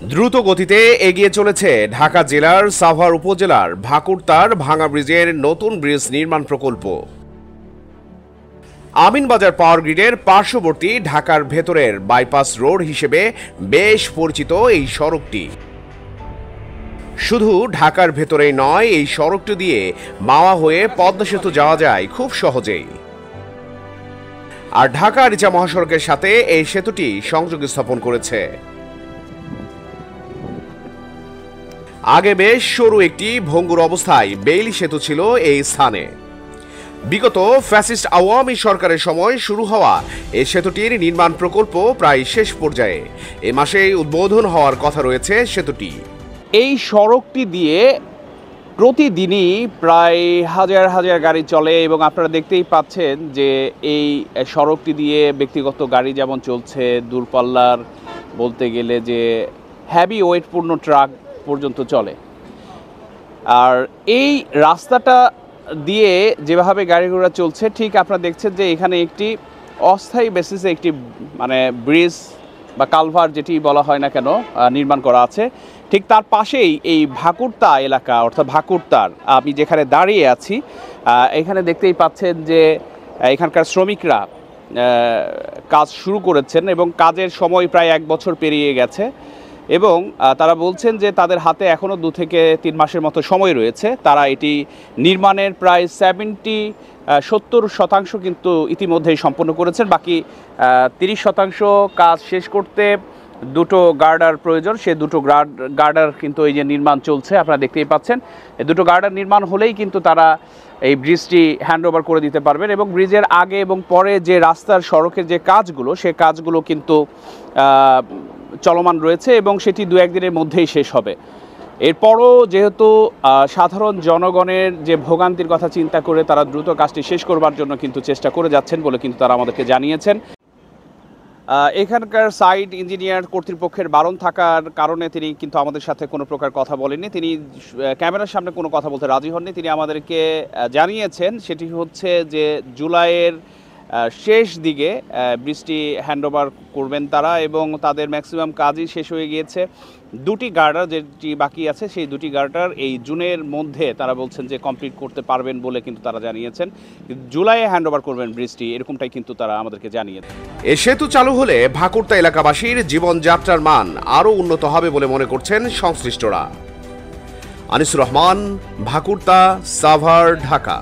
দ্রুত গতিতে এগিয়ে চলেছে ঢাকা জেলার সাভার উপজেলার ভাকুরতার ভাঙা ব্রিজের নতুন ব্রিজ নির্মাণ প্রকল্প। আমিনবাজার পাওয়ার গ্রিডের পার্শ্ববর্তী ঢাকার ভেতরের বাইপাস রোড হিসেবে বেশ পরিচিত এই সড়কটি। শুধু ঢাকার ভেতরেই নয়, এই সড়কটি দিয়ে মাওয়া হয়ে পদ্মা সেতু যাওয়া যায় খুব সহজেই। আর ঢাকা আরিচা মহাসড়কের সাথে এই সেতুটি সংযোগ স্থাপন করেছে। আগে বেশ সরু একটি ভঙ্গুর অবস্থায় বেইলি সেতু ছিল এই স্থানে। বিগত ফ্যাসিস্ট আওয়ামী সরকারের সময় শুরু হওয়া এই সেতুটির নির্মাণ প্রকল্প প্রায় শেষ পর্যায়ে। এ মাসেই উদ্বোধন হওয়ার কথা রয়েছে সেতুটি। এই সড়কটি দিয়ে প্রতিদিনই প্রায় হাজার হাজার গাড়ি চলে এবং আপনারা দেখতেই পাচ্ছেন যে এই সড়কটি দিয়ে ব্যক্তিগত গাড়ি যেমন চলছে, দূরপাল্লার বলতে গেলে যে হ্যাভি ওয়েটপূর্ণ ট্রাক পর্যন্ত চলে। আর এই রাস্তাটা দিয়ে যেভাবে গাড়ি ঘোড়া চলছে, ঠিক আপনারা দেখছেন যে এখানে একটি অস্থায়ী বেসিসে একটি ব্রিজ বা কালভার যেটি বলা হয় না কেন নির্মাণ করা আছে। ঠিক তার পাশেই এই ভাকুরতা এলাকা, অর্থাৎ ভাকুরতার আমি যেখানে দাঁড়িয়ে আছি, এখানে দেখতেই পাচ্ছেন যে এখানকার শ্রমিকরা কাজ শুরু করেছেন এবং কাজের সময় প্রায় 1 বছর পেরিয়ে গেছে এবং তারা বলছেন যে তাদের হাতে এখনও 2 থেকে 3 মাসের মতো সময় রয়েছে। তারা এটি নির্মাণের প্রায় 70-শতাংশ কিন্তু ইতিমধ্যেই সম্পন্ন করেছেন। বাকি 30% কাজ শেষ করতে 2টো গার্ডার প্রয়োজন। সে 2টো গার্ডার কিন্তু এই যে নির্মাণ চলছে, আপনারা দেখতেই পাচ্ছেন। এই 2টো গার্ডার নির্মাণ হলেই কিন্তু তারা এই ব্রিজটি হ্যান্ডওভার করে দিতে পারবেন এবং ব্রিজের আগে এবং পরে যে রাস্তার সড়কের যে কাজগুলো, সে কাজগুলো কিন্তু চলমান রয়েছে এবং সেটি 2-1 দিনের মধ্যেই শেষ হবে। এরপরও যেহেতু সাধারণ জনগণের যে ভোগান্তির কথা চিন্তা করে তারা দ্রুত কাজটি শেষ করবার জন্য কিন্তু চেষ্টা করে যাচ্ছেন বলে কিন্তু তারা আমাদেরকে জানিয়েছেন। এখানকার সাইট ইঞ্জিনিয়ার কর্তৃপক্ষের বারণ থাকার কারণে তিনি কিন্তু আমাদের সাথে কোনো প্রকার কথা বলেননি। তিনি ক্যামেরার সামনে কোনো কথা বলতে রাজি হননি। তিনি আমাদেরকে জানিয়েছেন সেটি হচ্ছে যে জুলাইয়ের শেষ দিকে ব্রিজটি হ্যান্ডওভার করবেন তারা এবং তাদের ম্যাক্সিমাম কাজই শেষ হয়ে গিয়েছে। 2টি গার্ডার যেটি বাকি আছে, সেই 2টি গার্ডার এই জুনের মধ্যে তারা বলছেন যে কমপ্লিট করতে পারবেন বলে কিন্তু তারা জানিয়েছেন। জুলাইয়ে হ্যান্ডওভার করবেন ব্রিজটি, এরকমটাই কিন্তু তারা আমাদেরকে জানিয়েছেন। এ সেতু চালু হলে ভাকুরতা এলাকাবাসীর জীবনযাত্রার মান আরও উন্নত হবে বলে মনে করছেন সংশ্লিষ্টরা। আনিসুর রহমান, ভাকুরতা, সাভার, ঢাকা।